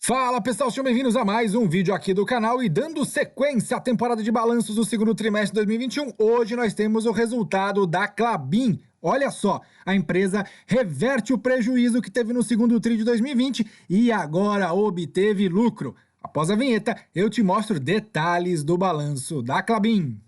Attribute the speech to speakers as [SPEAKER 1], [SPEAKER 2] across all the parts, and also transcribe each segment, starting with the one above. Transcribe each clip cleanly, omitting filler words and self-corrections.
[SPEAKER 1] Fala pessoal, sejam bem-vindos a mais um vídeo aqui do canal e dando sequência à temporada de balanços do segundo trimestre de 2021, hoje nós temos o resultado da Klabin. Olha só, a empresa reverte o prejuízo que teve no segundo tri de 2020 e agora obteve lucro. Após a vinheta, eu te mostro detalhes do balanço da Klabin.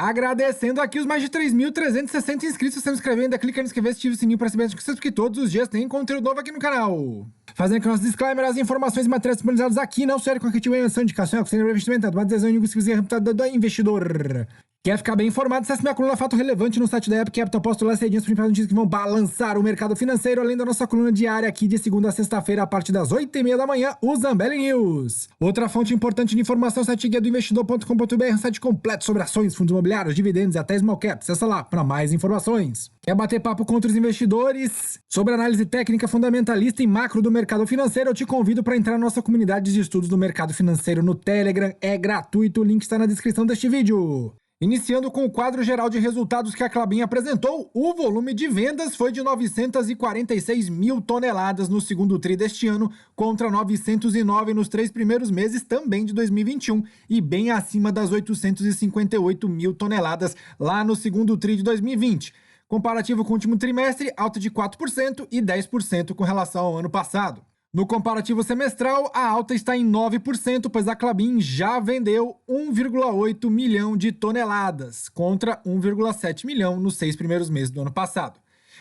[SPEAKER 1] Agradecendo aqui os mais de 3.360 inscritos, se inscrever ainda, clica em inscrever, ativa o sininho para saber as notificações, porque todos os dias tem conteúdo novo aqui no canal. Fazendo aqui o nosso disclaimer, as informações e materiais disponibilizados aqui não servem qualquer tipo de ação, indicação, aconselho para investimento, uma decisão de reputado do investidor. Quer ficar bem informado? Acesse minha coluna Fato Relevante no site da App Capital. Posto lá cedinhas principais notícias que vão balançar o mercado financeiro, além da nossa coluna diária aqui de segunda a sexta-feira, a partir das 8h30 da manhã, o Zambelli News. Outra fonte importante de informação é o site guia do investidor.com.br, um site completo sobre ações, fundos imobiliários, dividendos e até small caps. Acessa lá para mais informações. Quer bater papo com outros investidores sobre análise técnica, fundamentalista e macro do mercado financeiro? Eu te convido para entrar na nossa comunidade de estudos do mercado financeiro no Telegram. É gratuito, o link está na descrição deste vídeo. Iniciando com o quadro geral de resultados que a Klabin apresentou, o volume de vendas foi de 946 mil toneladas no segundo tri deste ano, contra 909 nos 3 primeiros meses também de 2021, e bem acima das 858 mil toneladas lá no segundo tri de 2020. Comparativo com o último trimestre, alta de 4% e 10% com relação ao ano passado. No comparativo semestral, a alta está em 9%, pois a Klabin já vendeu 1,8 milhão de toneladas, contra 1,7 milhão nos 6 primeiros meses do ano passado.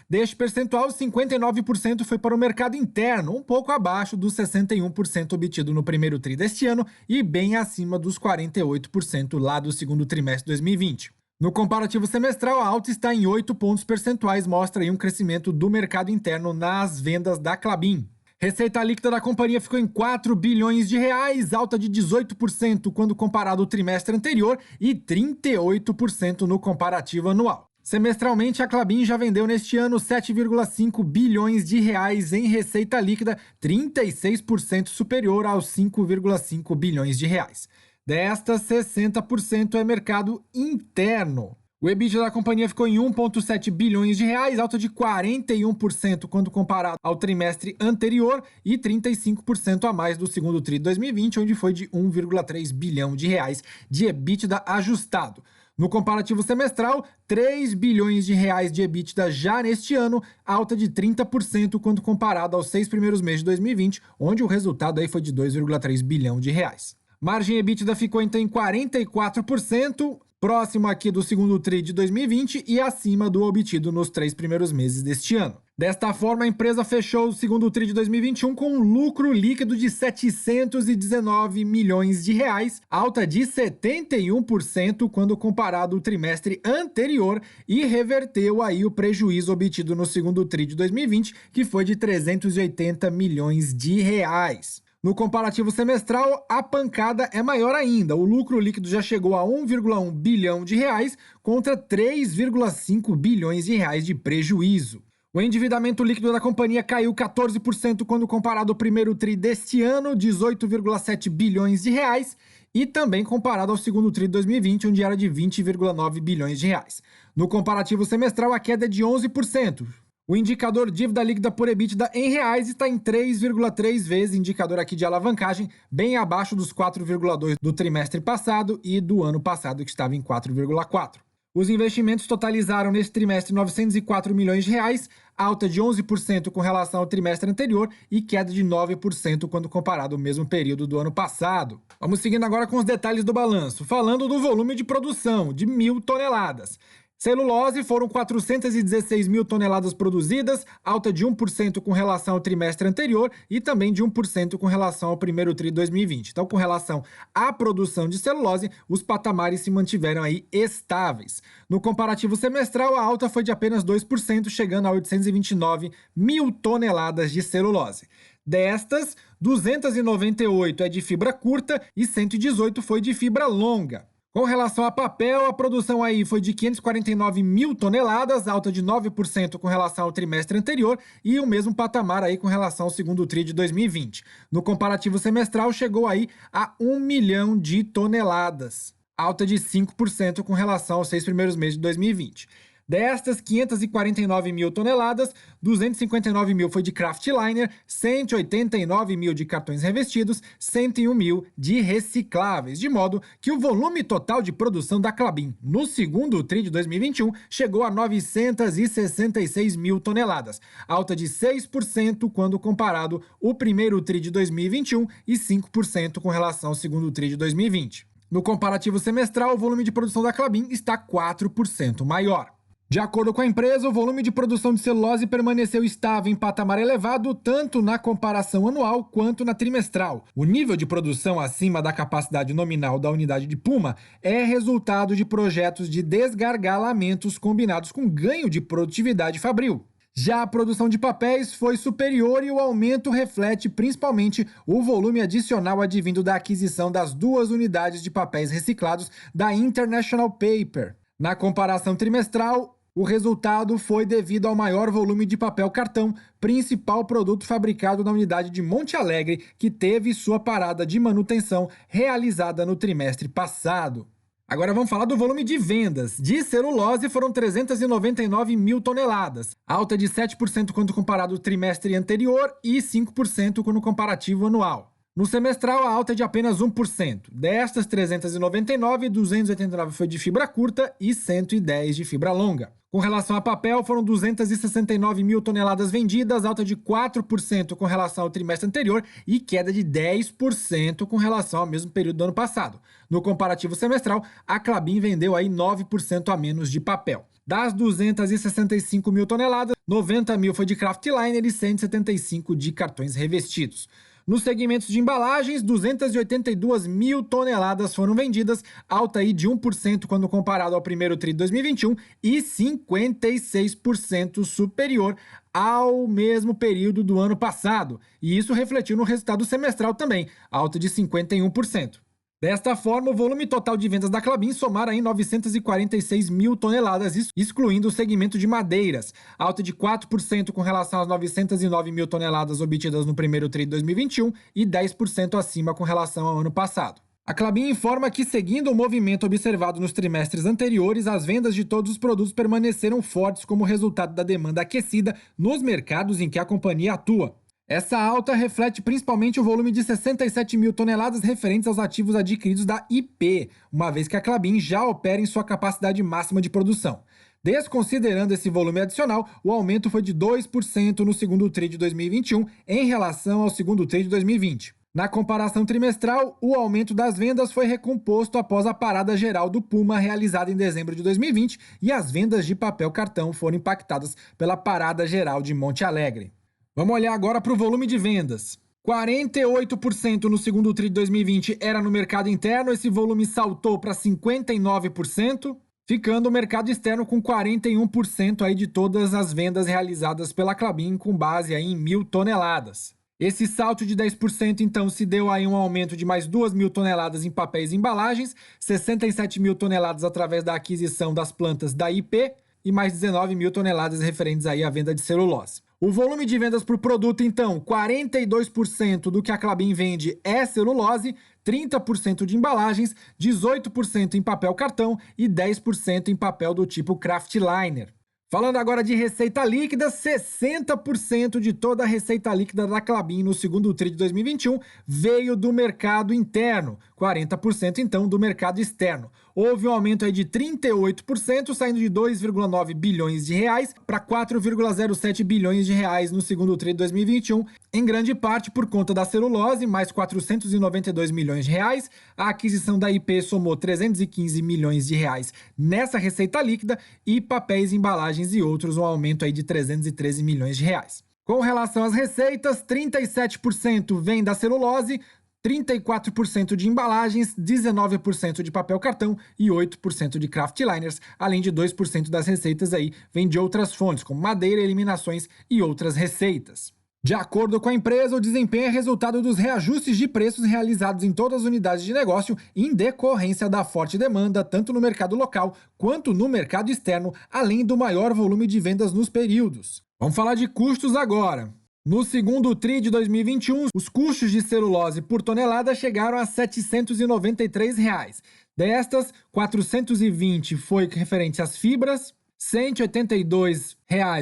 [SPEAKER 1] Deste percentual, 59% foi para o mercado interno, um pouco abaixo dos 61% obtido no primeiro tri deste ano e bem acima dos 48% lá do segundo trimestre de 2020. No comparativo semestral, a alta está em 8 pontos percentuais, mostra aí um crescimento do mercado interno nas vendas da Klabin. Receita líquida da companhia ficou em 4 bilhões de reais, alta de 18% quando comparado ao trimestre anterior e 38% no comparativo anual. Semestralmente, a Klabin já vendeu neste ano 7,5 bilhões de reais em receita líquida, 36% superior aos 5,5 bilhões de reais. Destas, 60% é mercado interno. O EBITDA da companhia ficou em 1,7 bilhões de reais, alta de 41% quando comparado ao trimestre anterior e 35% a mais do segundo tri de 2020, onde foi de 1,3 bilhão de reais de EBITDA ajustado. No comparativo semestral, 3 bilhões de reais de EBITDA já neste ano, alta de 30% quando comparado aos 6 primeiros meses de 2020, onde o resultado aí foi de 2,3 bilhão de reais. Margem EBITDA ficou então em 44%, próximo aqui do segundo tri de 2020 e acima do obtido nos 3 primeiros meses deste ano. Desta forma, a empresa fechou o segundo tri de 2021 com um lucro líquido de 719 milhões de reais, alta de 71% quando comparado ao trimestre anterior, e reverteu aí o prejuízo obtido no segundo tri de 2020, que foi de 380 milhões de reais. No comparativo semestral, a pancada é maior ainda. O lucro líquido já chegou a 1,1 bilhão de reais contra 3,5 bilhões de reais de prejuízo. O endividamento líquido da companhia caiu 14% quando comparado ao primeiro tri deste ano, 18,7 bilhões de reais, e também comparado ao segundo tri de 2020, onde era de 20,9 bilhões de reais. No comparativo semestral, a queda é de 11%. O indicador dívida líquida por EBITDA em reais está em 3,3 vezes, indicador aqui de alavancagem, bem abaixo dos 4,2 do trimestre passado e do ano passado, que estava em 4,4. Os investimentos totalizaram neste trimestre 904 milhões de reais, alta de 11% com relação ao trimestre anterior e queda de 9% quando comparado ao mesmo período do ano passado. Vamos seguindo agora com os detalhes do balanço, falando do volume de produção, de 1.000 toneladas. Celulose foram 416 mil toneladas produzidas, alta de 1% com relação ao trimestre anterior e também de 1% com relação ao primeiro tri de 2020. Então, com relação à produção de celulose, os patamares se mantiveram aí estáveis. No comparativo semestral, a alta foi de apenas 2%, chegando a 829 mil toneladas de celulose. Destas, 298 é de fibra curta e 118 foi de fibra longa. Com relação a papel, a produção aí foi de 549 mil toneladas, alta de 9% com relação ao trimestre anterior e o mesmo patamar aí com relação ao segundo tri de 2020. No comparativo semestral, chegou aí a 1 milhão de toneladas. alta de 5% com relação aos 6 primeiros meses de 2020. Destas 549 mil toneladas, 259 mil foi de kraftliner, 189 mil de cartões revestidos, 101 mil de recicláveis, de modo que o volume total de produção da Klabin no segundo TRI de 2021 chegou a 966 mil toneladas, alta de 6% quando comparado o primeiro TRI de 2021 e 5% com relação ao segundo TRI de 2020. No comparativo semestral, o volume de produção da Klabin está 4% maior. De acordo com a empresa, o volume de produção de celulose permaneceu estável em patamar elevado tanto na comparação anual quanto na trimestral. O nível de produção acima da capacidade nominal da unidade de Puma é resultado de projetos de desgargalamentos combinados com ganho de produtividade fabril. Já a produção de papéis foi superior e o aumento reflete principalmente o volume adicional advindo da aquisição das 2 unidades de papéis reciclados da International Paper. Na comparação trimestral, o resultado foi devido ao maior volume de papel cartão, principal produto fabricado na unidade de Monte Alegre, que teve sua parada de manutenção realizada no trimestre passado. Agora vamos falar do volume de vendas. De celulose foram 399 mil toneladas, alta de 7% quando comparado ao trimestre anterior e 5% quando comparativo anual. No semestral, a alta é de apenas 1%. Destas 399, 289 foi de fibra curta e 110 de fibra longa. Com relação a papel, foram 269 mil toneladas vendidas, alta de 4% com relação ao trimestre anterior e queda de 10% com relação ao mesmo período do ano passado. No comparativo semestral, a Klabin vendeu aí 9% a menos de papel. Das 265 mil toneladas, 90 mil foi de kraftliner e 175 de cartões revestidos. Nos segmentos de embalagens, 282 mil toneladas foram vendidas, alta aí de 1% quando comparado ao primeiro TRI de 2021 e 56% superior ao mesmo período do ano passado. E isso refletiu no resultado semestral também, alta de 51%. Desta forma, o volume total de vendas da Klabin somara aí 946 mil toneladas, excluindo o segmento de madeiras, alta de 4% com relação às 909 mil toneladas obtidas no primeiro TRI de 2021 e 10% acima com relação ao ano passado. A Klabin informa que, seguindo o movimento observado nos trimestres anteriores, as vendas de todos os produtos permaneceram fortes como resultado da demanda aquecida nos mercados em que a companhia atua. Essa alta reflete principalmente o volume de 67 mil toneladas referentes aos ativos adquiridos da IP, uma vez que a Klabin já opera em sua capacidade máxima de produção. Desconsiderando esse volume adicional, o aumento foi de 2% no segundo TRI de 2021 em relação ao segundo TRI de 2020. Na comparação trimestral, o aumento das vendas foi recomposto após a parada geral do Puma realizada em dezembro de 2020 e as vendas de papel cartão foram impactadas pela parada geral de Monte Alegre. Vamos olhar agora para o volume de vendas. 48% no segundo TRI de 2020 era no mercado interno, esse volume saltou para 59%, ficando o mercado externo com 41% aí de todas as vendas realizadas pela Klabin, com base aí em 1.000 toneladas. Esse salto de 10% então se deu aí um aumento de mais 2.000 toneladas em papéis e embalagens, 67 mil toneladas através da aquisição das plantas da IP e mais 19 mil toneladas referentes aí à venda de celulose. O volume de vendas por produto, então, 42% do que a Klabin vende é celulose, 30% de embalagens, 18% em papel cartão e 10% em papel do tipo kraftliner. Falando agora de receita líquida, 60% de toda a receita líquida da Klabin no segundo TRI de 2021 veio do mercado interno, 40% então do mercado externo. Houve um aumento aí de 38%, saindo de 2,9 bilhões de reais para 4,07 bilhões de reais no segundo TRI de 2021, em grande parte por conta da celulose, mais 492 milhões de reais. A aquisição da IP somou 315 milhões de reais nessa receita líquida e papéis, embalagens e outros, um aumento aí de 313 milhões de reais. Com relação às receitas, 37% vem da celulose, 34% de embalagens, 19% de papel cartão e 8% de kraftliners, além de 2% das receitas aí vem de outras fontes, como madeira, eliminações e outras receitas. De acordo com a empresa, o desempenho é resultado dos reajustes de preços realizados em todas as unidades de negócio em decorrência da forte demanda, tanto no mercado local quanto no mercado externo, além do maior volume de vendas nos períodos. Vamos falar de custos agora. No segundo TRI de 2021, os custos de celulose por tonelada chegaram a R$ 793. Destas, 420 foi referente às fibras, R$ 182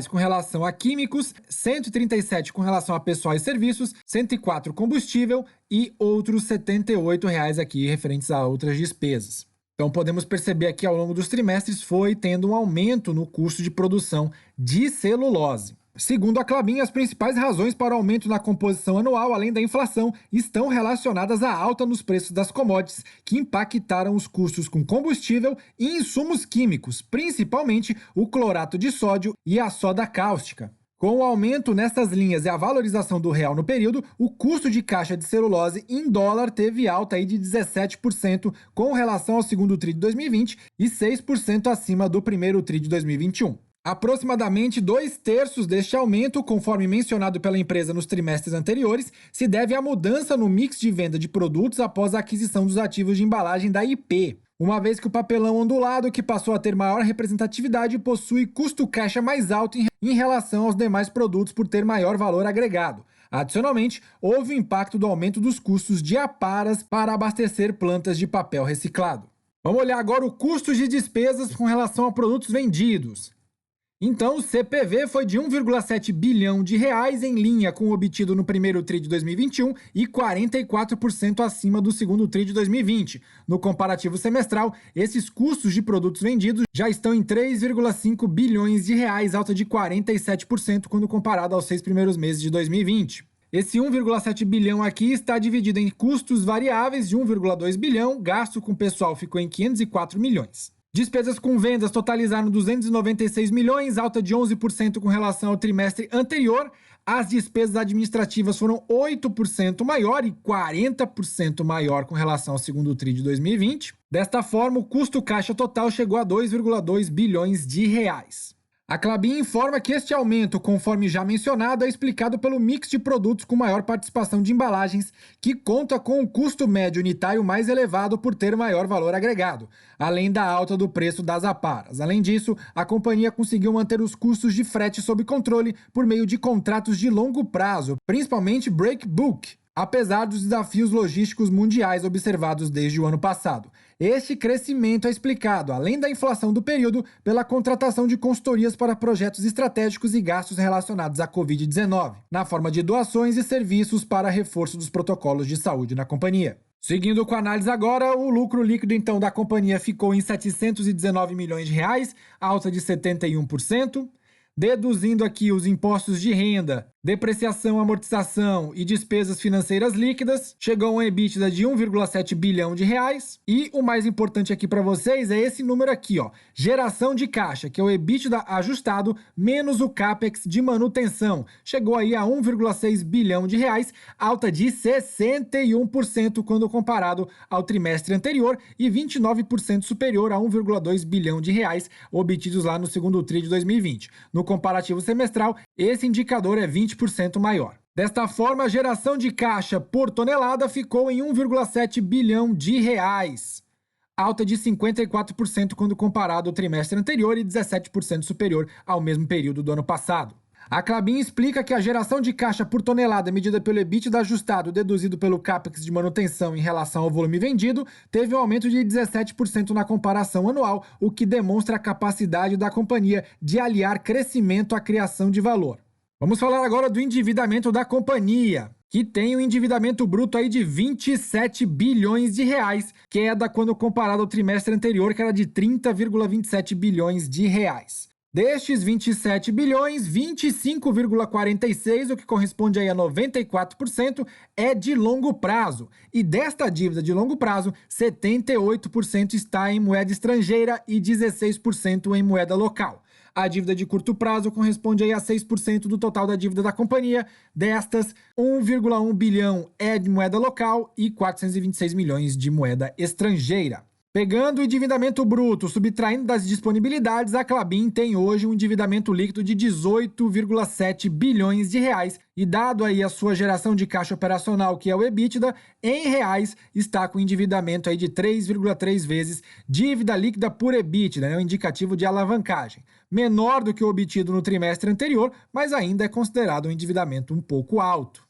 [SPEAKER 1] com relação a químicos, 137 com relação a pessoal e serviços, 104 combustível e outros R$ 78 aqui referentes a outras despesas. Então podemos perceber aqui ao longo dos trimestres foi tendo um aumento no custo de produção de celulose. Segundo a Klabin, as principais razões para o aumento na composição anual, além da inflação, estão relacionadas à alta nos preços das commodities, que impactaram os custos com combustível e insumos químicos, principalmente o clorato de sódio e a soda cáustica. Com o aumento nessas linhas e a valorização do real no período, o custo de caixa de celulose em dólar teve alta aí de 17% com relação ao segundo TRI de 2020 e 6% acima do primeiro TRI de 2021. Aproximadamente 2/3 deste aumento, conforme mencionado pela empresa nos trimestres anteriores, se deve à mudança no mix de venda de produtos após a aquisição dos ativos de embalagem da IP. Uma vez que o papelão ondulado, que passou a ter maior representatividade, possui custo caixa mais alto em relação aos demais produtos por ter maior valor agregado. Adicionalmente, houve o impacto do aumento dos custos de aparas para abastecer plantas de papel reciclado. Vamos olhar agora o custo de despesas com relação a produtos vendidos. Então, o CPV foi de 1,7 bilhão de reais em linha com o obtido no primeiro TRI de 2021 e 44% acima do segundo TRI de 2020. No comparativo semestral, esses custos de produtos vendidos já estão em 3,5 bilhões de reais, alta de 47% quando comparado aos 6 primeiros meses de 2020. Esse 1,7 bilhão aqui está dividido em custos variáveis de 1,2 bilhão, gasto com pessoal ficou em 504 milhões. Despesas com vendas totalizaram 296 milhões, alta de 11% com relação ao trimestre anterior. As despesas administrativas foram 8% maior e 40% maior com relação ao segundo TRI de 2020. Desta forma, o custo caixa total chegou a 2,2 bilhões de reais. A Klabin informa que este aumento, conforme já mencionado, é explicado pelo mix de produtos com maior participação de embalagens, que conta com um custo médio unitário mais elevado por ter maior valor agregado, além da alta do preço das aparas. Além disso, a companhia conseguiu manter os custos de frete sob controle por meio de contratos de longo prazo, principalmente break book, apesar dos desafios logísticos mundiais observados desde o ano passado. Este crescimento é explicado, além da inflação do período, pela contratação de consultorias para projetos estratégicos e gastos relacionados à Covid-19, na forma de doações e serviços para reforço dos protocolos de saúde na companhia. Seguindo com a análise agora, o lucro líquido então da companhia ficou em 719 milhões de reais, alta de 71%. Deduzindo aqui os impostos de renda, depreciação, amortização e despesas financeiras líquidas, chegou a um EBITDA de 1,7 bilhão de reais. E o mais importante aqui para vocês é esse número aqui, ó, geração de caixa, que é o EBITDA ajustado menos o CAPEX de manutenção. Chegou aí a 1,6 bilhão de reais, alta de 61% quando comparado ao trimestre anterior e 29% superior a 1,2 bilhão de reais obtidos lá no segundo TRI de 2020. No comparativo semestral, esse indicador é 20% maior. Desta forma, a geração de caixa por tonelada ficou em 1,7 bilhão de reais, alta de 54% quando comparado ao trimestre anterior e 17% superior ao mesmo período do ano passado. A Klabin explica que a geração de caixa por tonelada medida pelo EBITDA ajustado deduzido pelo CAPEX de manutenção em relação ao volume vendido teve um aumento de 17% na comparação anual, o que demonstra a capacidade da companhia de aliar crescimento à criação de valor. Vamos falar agora do endividamento da companhia, que tem um endividamento bruto aí de 27 bilhões de reais, queda quando comparado ao trimestre anterior, que era de 30,27 bilhões de reais. Destes 27 bilhões, 25,46, o que corresponde aí a 94%, é de longo prazo. E desta dívida de longo prazo, 78% está em moeda estrangeira e 16% em moeda local. A dívida de curto prazo corresponde aí a 6% do total da dívida da companhia. Destas, 1,1 bilhão é de moeda local e 426 milhões de moeda estrangeira. Pegando o endividamento bruto, subtraindo das disponibilidades, a Klabin tem hoje um endividamento líquido de 18,7 bilhões de reais e dado aí a sua geração de caixa operacional, que é o EBITDA, em reais, está com endividamento aí de 3,3 vezes dívida líquida por EBITDA, né, um indicativo de alavancagem. Menor do que o obtido no trimestre anterior, mas ainda é considerado um endividamento um pouco alto.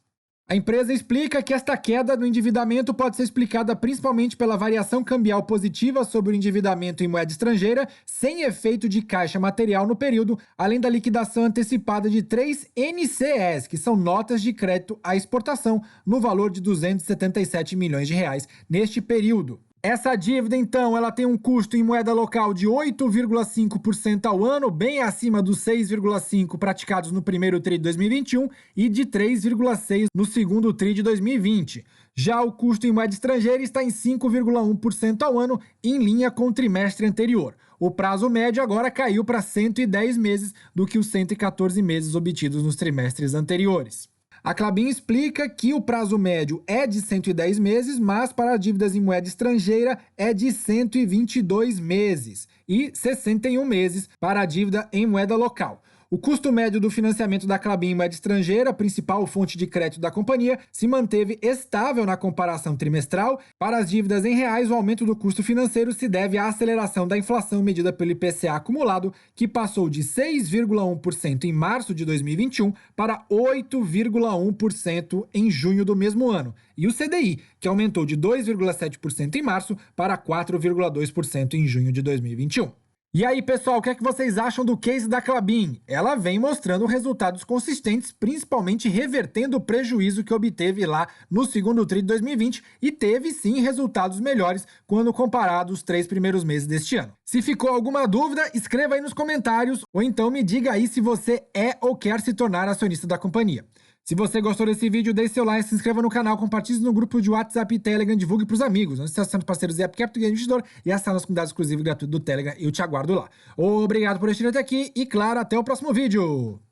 [SPEAKER 1] A empresa explica que esta queda no endividamento pode ser explicada principalmente pela variação cambial positiva sobre o endividamento em moeda estrangeira, sem efeito de caixa material no período, além da liquidação antecipada de 3 NCEs, que são notas de crédito à exportação, no valor de 277 milhões de reais neste período. Essa dívida, então, ela tem um custo em moeda local de 8,5% ao ano, bem acima dos 6,5% praticados no primeiro TRI de 2021 e de 3,6% no segundo TRI de 2020. Já o custo em moeda estrangeira está em 5,1% ao ano, em linha com o trimestre anterior. O prazo médio agora caiu para 110 meses do que os 114 meses obtidos nos trimestres anteriores. A Klabin explica que o prazo médio é de 110 meses, mas para dívidas em moeda estrangeira é de 122 meses e 61 meses para a dívida em moeda local. O custo médio do financiamento da Klabin em moeda estrangeira, principal fonte de crédito da companhia, se manteve estável na comparação trimestral. Para as dívidas em reais, o aumento do custo financeiro se deve à aceleração da inflação medida pelo IPCA acumulado, que passou de 6,1% em março de 2021 para 8,1% em junho do mesmo ano, e o CDI, que aumentou de 2,7% em março para 4,2% em junho de 2021. E aí, pessoal, o que é que vocês acham do case da Klabin? Ela vem mostrando resultados consistentes, principalmente revertendo o prejuízo que obteve lá no segundo TRI de 2020 e teve sim resultados melhores quando comparado os 3 primeiros meses deste ano. Se ficou alguma dúvida, escreva aí nos comentários ou então me diga aí se você é ou quer se tornar acionista da companhia. Se você gostou desse vídeo, deixe seu like, se inscreva no canal, compartilhe no grupo de WhatsApp e Telegram, divulgue pros amigos. Não se esqueça de parceiros do App Capital Investidor e acessar nossa comunidade exclusiva e gratuita do Telegram. Eu te aguardo lá. Obrigado por assistir até aqui e, claro, até o próximo vídeo.